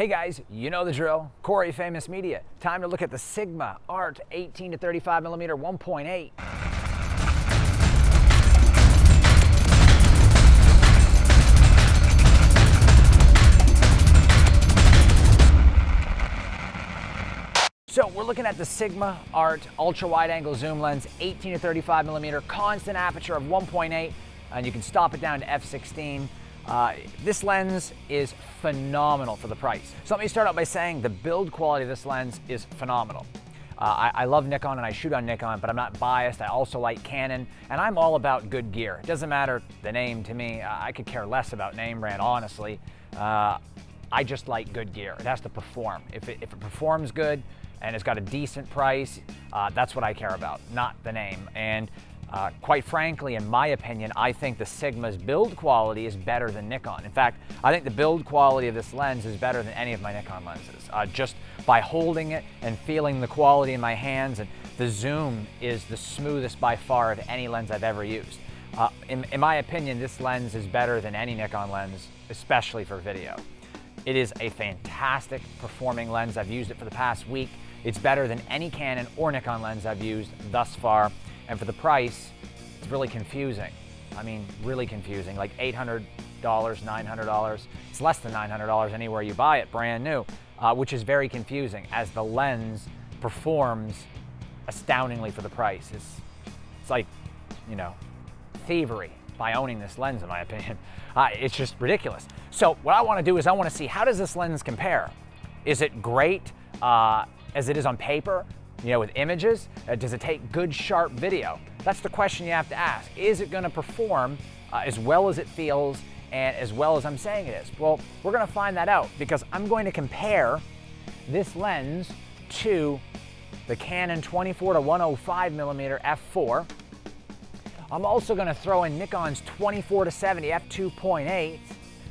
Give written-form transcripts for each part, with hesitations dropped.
Hey guys, you know the drill. Corey, Faymus Media. Time to look at the Sigma Art 18 to 35mm 1.8. So we're looking at the Sigma Art ultra wide angle zoom lens, 18 to 35mm, constant aperture of 1.8, and you can stop it down to f/16. This lens is phenomenal for the price. So let me start out by saying the build quality of this lens is phenomenal. I love Nikon and I shoot on Nikon, but I'm not biased. I also like Canon, and I'm all about good gear. It doesn't matter the name to me. I could care less about name brand, honestly. I just like good gear. It has to perform. If it performs good and it's got a decent price, that's what I care about, not the name. And quite frankly, in my opinion, I think the Sigma's build quality is better than Nikon. In fact, I think the build quality of this lens is better than any of my Nikon lenses. Just by holding it and feeling the quality in my hands, and the zoom is the smoothest by far of any lens I've ever used. In my opinion, this lens is better than any Nikon lens, especially for video. It is a fantastic performing lens. I've used it for the past week. It's better than any Canon or Nikon lens I've used thus far. And for the price, it's really confusing. I mean, really confusing, like $800, $900. It's less than $900 anywhere you buy it, brand new, which is very confusing as the lens performs astoundingly for the price. It's like, you know, thievery by owning this lens, in my opinion. It's just ridiculous. So what I want to do is I want to see, how does this lens compare? Is it great as it is on paper? You know, with images? Does it take good, sharp video? That's the question you have to ask. Is it going to perform as well as it feels and as well as I'm saying it is? Well, we're going to find that out because I'm going to compare this lens to the Canon 24 to 105mm f4. I'm also going to throw in Nikon's 24 to 70 f2.8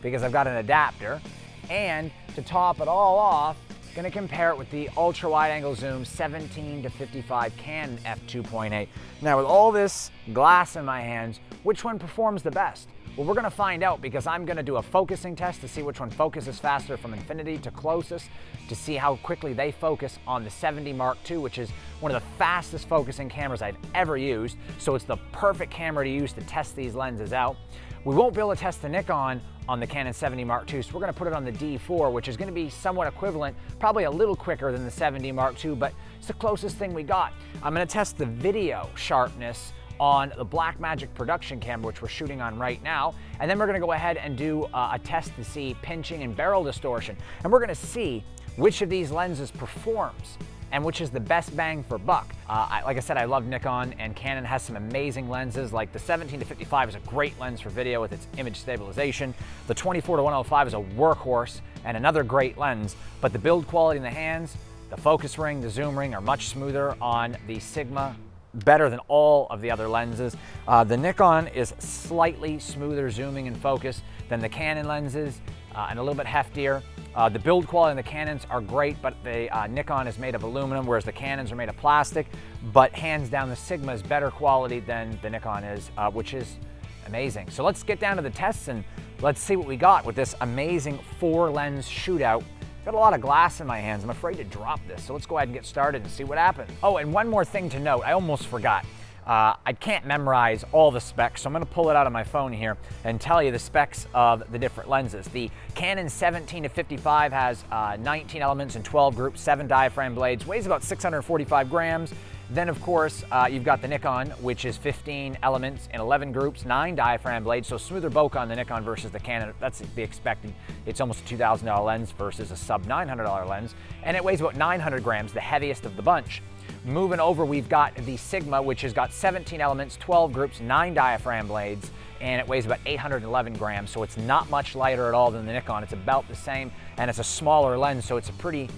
because I've got an adapter. And to top it all off, going to compare it with the ultra wide angle zoom 17 to 55 Canon f2.8. Now with all this glass in my hands, which one performs the best? Well, we're going to find out because I'm going to do a focusing test to see which one focuses faster from infinity to closest, to see how quickly they focus on the 70 Mark II, which is one of the fastest focusing cameras I've ever used. So it's the perfect camera to use to test these lenses out. We won't be able to test the Nikon on the Canon 70 Mark II, so we're going to put it on the D4, which is going to be somewhat equivalent, probably a little quicker than the 70 Mark II, but it's the closest thing we got. I'm going to test the video sharpness on the Blackmagic production camera, which we're shooting on right now, and then we're going to go ahead and do a test to see pinching and barrel distortion, and we're going to see which of these lenses performs and which is the best bang for buck. Like I said, I love Nikon, and Canon has some amazing lenses. Like the 17 to 55 is a great lens for video with its image stabilization. The 24 to 105 is a workhorse and another great lens, but the build quality in the hands, the focus ring, the zoom ring are much smoother on the Sigma, better than all of the other lenses. The Nikon is slightly smoother zooming and focus than the Canon lenses, and a little bit heftier. The build quality in the Canons are great, but the Nikon is made of aluminum, whereas the Canons are made of plastic. But hands down, the Sigma is better quality than the Nikon is, which is amazing. So let's get down to the tests and let's see what we got with this amazing 4-lens shootout. Got a lot of glass in my hands. I'm afraid to drop this, so let's go ahead and get started and see what happens. Oh, and one more thing to note, I almost forgot. I can't memorize all the specs, so I'm going to pull it out of my phone here and tell you the specs of the different lenses. The Canon 17 to 55 has 19 elements and 12 groups, 7 diaphragm blades, weighs about 645 grams. Then, of course, you've got the Nikon, which is 15 elements and 11 groups, 9 diaphragm blades, so smoother bokeh on the Nikon versus the Canon. That's to be expected. It's almost a $2,000 lens versus a sub-$900 lens, and it weighs about 900 grams, the heaviest of the bunch. Moving over, we've got the Sigma, which has got 17 elements, 12 groups, 9 diaphragm blades, and it weighs about 811 grams, so it's not much lighter at all than the Nikon. It's about the same, and it's a smaller lens, so it's a pretty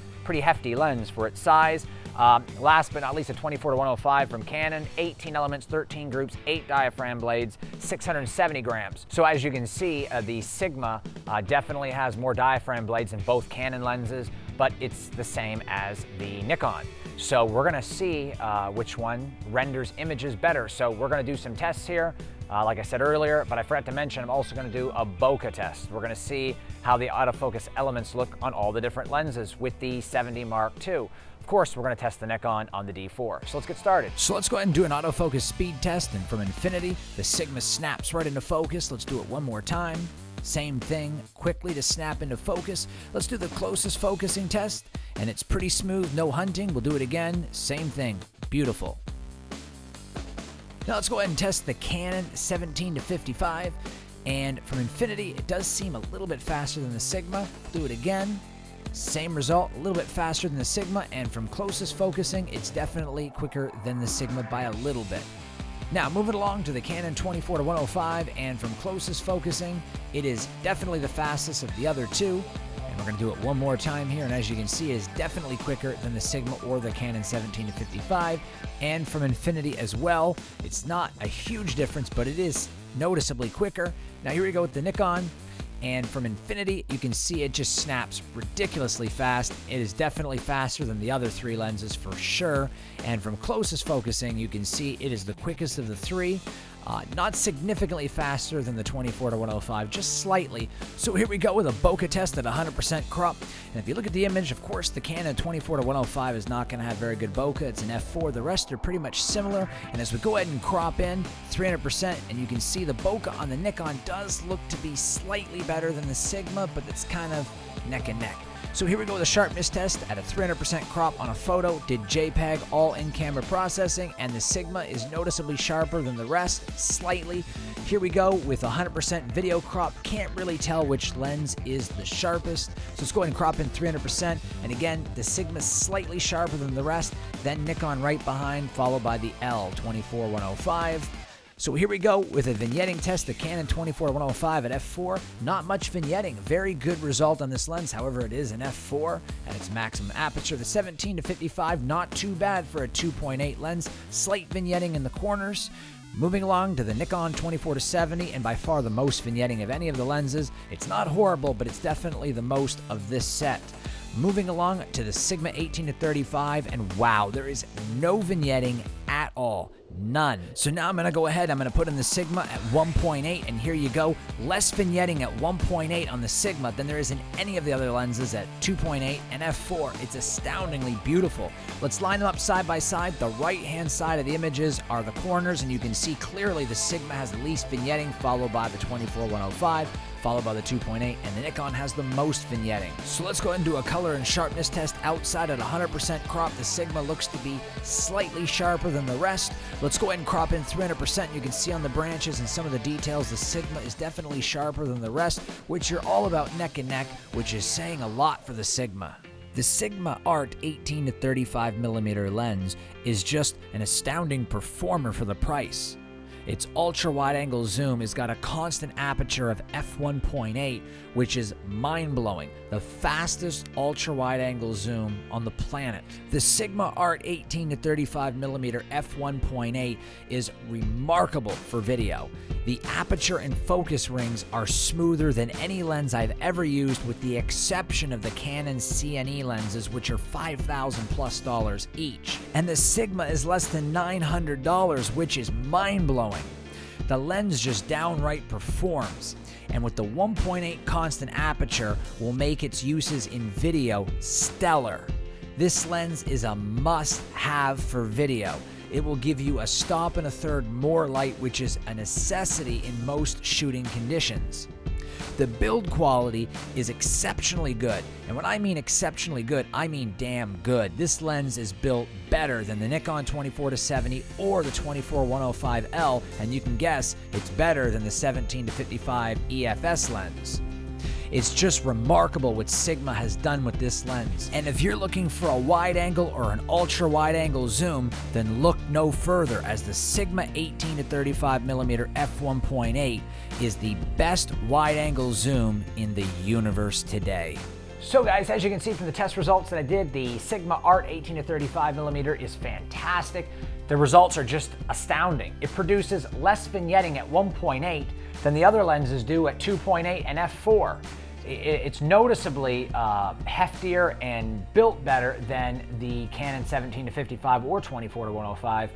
hefty lens for its size. Last but not least, a 24 to 105 from Canon, 18 elements, 13 groups, 8 diaphragm blades, 670 grams. So as you can see, the Sigma definitely has more diaphragm blades than both Canon lenses, but it's the same as the Nikon. So we're gonna see which one renders images better. So we're gonna do some tests here. like I said earlier, but I forgot to mention I'm also going to do a bokeh test. We're going to see how the autofocus elements look on all the different lenses with the 70 Mark II. Of course, we're going to test the Nikon on the D4. So let's get started. So let's go ahead and do an autofocus speed test, and from infinity, the Sigma snaps right into focus. Let's do it one more time. Same thing, quickly to snap into focus. Let's do the closest focusing test, and it's pretty smooth, no hunting. We'll do it again, same thing, beautiful. Now let's go ahead and test the Canon 17-55, and from infinity, it does seem a little bit faster than the Sigma. Do it again, same result, a little bit faster than the Sigma, and from closest focusing, it's definitely quicker than the Sigma by a little bit. Now, moving along to the Canon 24-105, and from closest focusing, it is definitely the fastest of the other two. And we're going to do it one more time here, and as you can see, it is definitely quicker than the Sigma or the Canon 17-55, and from infinity as well. It's not a huge difference, but it is noticeably quicker. Now here we go with the Nikon, and from infinity, you can see it just snaps ridiculously fast. It is definitely faster than the other three lenses for sure. And from closest focusing, you can see it is the quickest of the three. Not significantly faster than the 24-105, just slightly. So here we go with a bokeh test at 100% crop. And if you look at the image, of course, the Canon 24-105 is not going to have very good bokeh. It's an f4. The rest are pretty much similar. And as we go ahead and crop in 300%, and you can see the bokeh on the Nikon does look to be slightly better than the Sigma, but it's kind of neck and neck. So here we go with a sharpness test at a 300% crop on a photo. Did JPEG all in-camera processing, and the Sigma is noticeably sharper than the rest, slightly. Here we go with 100% video crop. Can't really tell which lens is the sharpest. So let's go ahead and crop in 300%. And again, the Sigma is slightly sharper than the rest. Then Nikon right behind, followed by the L 24-105. So here we go with a vignetting test, the Canon 24-105 at f4. Not much vignetting, very good result on this lens. However, it is an f4 at its maximum aperture. The 17-55, not too bad for a 2.8 lens. Slight vignetting in the corners. Moving along to the Nikon 24-70, and by far the most vignetting of any of the lenses. It's not horrible, but it's definitely the most of this set. Moving along to the Sigma 18-35, and wow, there is no vignetting at all. None. So now I'm going to go ahead, I'm going to put in the Sigma at 1.8, and here you go. Less vignetting at 1.8 on the Sigma than there is in any of the other lenses at 2.8 and f4. It's astoundingly beautiful. Let's line them up side by side. The right-hand side of the images are the corners, and you can see clearly the Sigma has the least vignetting, followed by the 24-105. Followed by the 2.8, and the Nikon has the most vignetting. So let's go ahead and do a color and sharpness test outside at 100% crop. The Sigma looks to be slightly sharper than the rest. Let's go ahead and crop in 300%. You can see on the branches and some of the details, the Sigma is definitely sharper than the rest, which are all about neck and neck, which is saying a lot for the Sigma. The Sigma Art 18-35mm lens is just an astounding performer for the price. Its ultra-wide-angle zoom has got a constant aperture of f1.8, which is mind-blowing. The fastest ultra-wide-angle zoom on the planet. The Sigma Art 18-35mm f1.8 is remarkable for video. The aperture and focus rings are smoother than any lens I've ever used, with the exception of the Canon CNE lenses, which are $5,000+ each. And the Sigma is less than $900, which is mind-blowing. The lens just downright performs, and with the 1.8 constant aperture will make its uses in video stellar. This lens is a must-have for video. It will give you a stop and a third more light, which is a necessity in most shooting conditions. The build quality is exceptionally good, and when I mean exceptionally good, I mean damn good. This lens is built better than the Nikon 24-70 or the 24-105L, and you can guess it's better than the 17-55 EFS lens. It's just remarkable what Sigma has done with this lens. And if you're looking for a wide angle or an ultra wide angle zoom, then look no further, as the Sigma 18-35mm f1.8 is the best wide angle zoom in the universe today. So guys, as you can see from the test results that I did, the Sigma Art 18-35mm is fantastic. The results are just astounding. It produces less vignetting at 1.8 than the other lenses do at 2.8 and f4. It's noticeably heftier and built better than the Canon 17-55 or 24-105.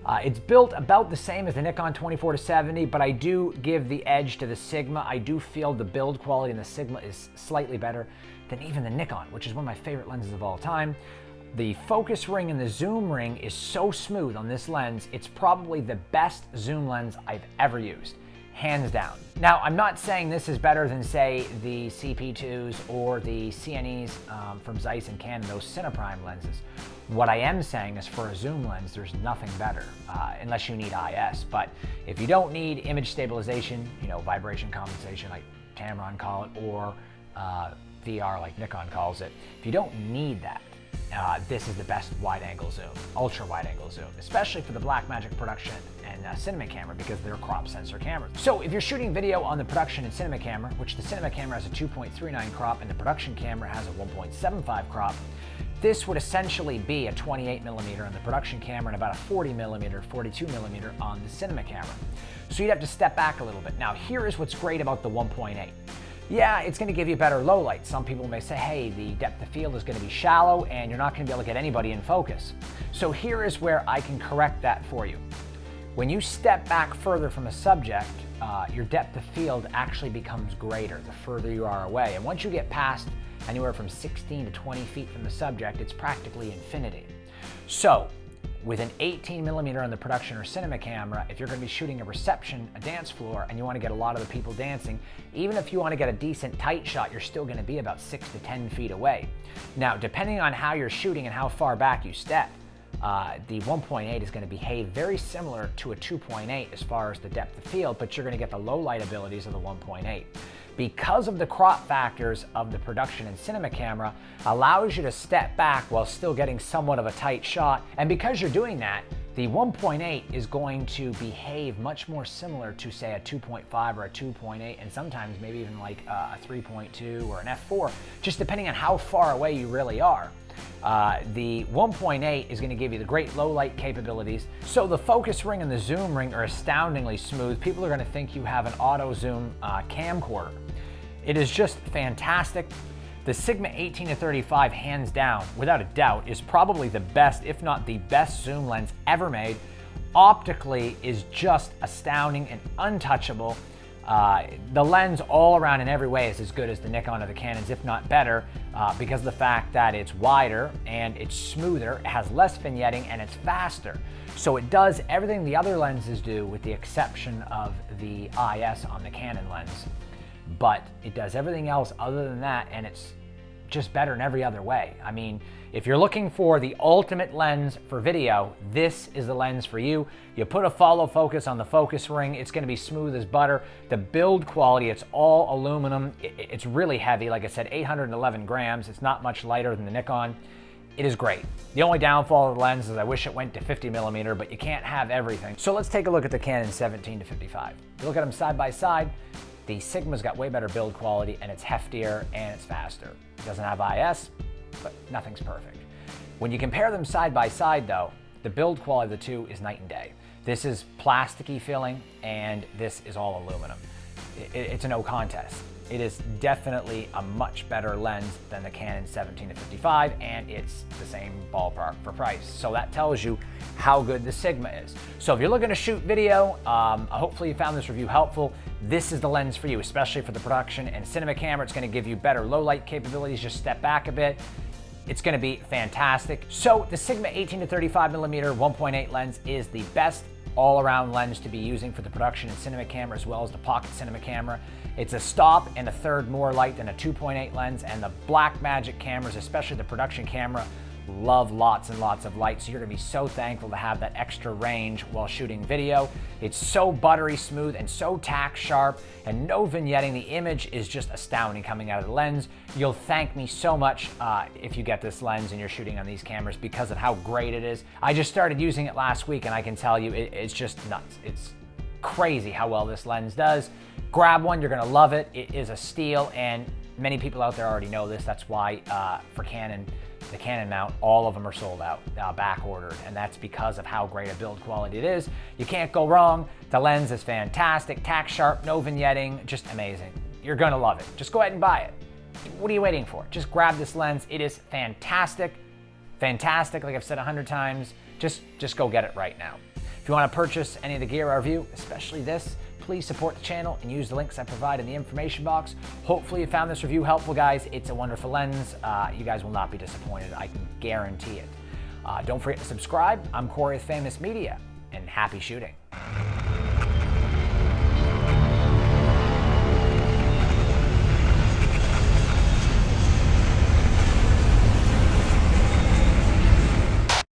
It's built about the same as the Nikon 24-70, but I do give the edge to the Sigma. I do feel the build quality in the Sigma is slightly better than even the Nikon, which is one of my favorite lenses of all time. The focus ring and the zoom ring is so smooth on this lens, it's probably the best zoom lens I've ever used, hands down. Now, I'm not saying this is better than, say, the CP2s or the CNEs from Zeiss and Canon, those Cineprime lenses. What I am saying is for a zoom lens, there's nothing better, unless you need IS. But if you don't need image stabilization, you know, vibration compensation like Tamron call it, or VR like Nikon calls it, if you don't need that, this is the best wide-angle zoom, ultra-wide-angle zoom, especially for the Blackmagic production and cinema camera because they're crop sensor cameras. So if you're shooting video on the production and cinema camera, which the cinema camera has a 2.39 crop and the production camera has a 1.75 crop, this would essentially be a 28mm on the production camera and about a 40mm, 42mm on the cinema camera. So you'd have to step back a little bit. Now here is what's great about the 1.8. Yeah, it's going to give you better low light. Some people may say, hey, the depth of field is going to be shallow and you're not going to be able to get anybody in focus. So here is where I can correct that for you. When you step back further from a subject, your depth of field actually becomes greater the further you are away. And once you get past anywhere from 16 to 20 feet from the subject, it's practically infinity. So with an 18mm on the production or cinema camera, if you're going to be shooting a reception, a dance floor, and you want to get a lot of the people dancing, even if you want to get a decent tight shot, you're still going to be about 6 to 10 feet away. Now, depending on how you're shooting and how far back you step, the 1.8 is going to behave very similar to a 2.8 as far as the depth of field, but you're going to get the low light abilities of the 1.8. Because of the crop factors of the production and cinema camera, allows you to step back while still getting somewhat of a tight shot. And because you're doing that, the 1.8 is going to behave much more similar to, say, a 2.5 or a 2.8, and sometimes maybe even like a 3.2 or an f4, just depending on how far away you really are. The 1.8 is going to give you the great low light capabilities. So the focus ring and the zoom ring are astoundingly smooth. People are going to think you have an auto zoom camcorder. It is just fantastic. The Sigma 18-35, hands down, without a doubt, is probably the best, if not the best zoom lens ever made. Optically is just astounding and untouchable. The lens all around in every way is as good as the Nikon or the Canons, if not better, because of the fact that it's wider and it's smoother, it has less vignetting, and it's faster. So it does everything the other lenses do with the exception of the IS on the Canon lens. But it does everything else other than that, and it's just better in every other way. I mean, if you're looking for the ultimate lens for video, this is the lens for you. You put a follow focus on the focus ring, it's going to be smooth as butter. The build quality, it's all aluminum. It's really heavy. Like I said, 811 grams. It's not much lighter than the Nikon. It is great. The only downfall of the lens is I wish it went to 50mm, but you can't have everything. So let's take a look at the Canon 17-55. You look at them side by side, the Sigma's got way better build quality, and it's heftier and it's faster. It doesn't have IS, but nothing's perfect. When you compare them side by side though, the build quality of the two is night and day. This is plasticky feeling and this is all aluminum. It's a no contest. It is definitely a much better lens than the Canon 17-55, and it's the same ballpark for price. So that tells you how good the Sigma is. So if you're looking to shoot video, hopefully you found this review helpful. This is the lens for you, especially for the production and cinema camera. It's going to give you better low light capabilities. Just step back a bit. It's going to be fantastic. So the Sigma 18-35mm 1.8 lens is the best all-around lens to be using for the production and cinema camera, as well as the pocket cinema camera. It's a stop and a third more light than a 2.8 lens, and the Blackmagic cameras, especially the production camera, love lots and lots of light, so you're going to be so thankful to have that extra range while shooting video. It's so buttery smooth and so tack sharp, and no vignetting. The image is just astounding coming out of the lens. You'll thank me so much if you get this lens and you're shooting on these cameras because of how great it is. I just started using it last week and I can tell you it's just nuts. It's crazy how well this lens does. Grab one, you're going to love it. It is a steal, and many people out there already know this. That's why for Canon, the Canon mount, all of them are sold out, back ordered, and that's because of how great a build quality it is. You can't go wrong. The lens is fantastic, tack sharp, no vignetting, just amazing. You're gonna love it. Just go ahead and buy it. What are you waiting for? Just grab this lens. It is fantastic, fantastic. Like I've said 100 times, just go get it right now. If you want to purchase any of the gear I review, especially this, please support the channel and use the links I provide in the information box. Hopefully you found this review helpful, guys. It's a wonderful lens. You guys will not be disappointed. I can guarantee it. Don't forget to subscribe. I'm Corey with Faymus Media, and happy shooting.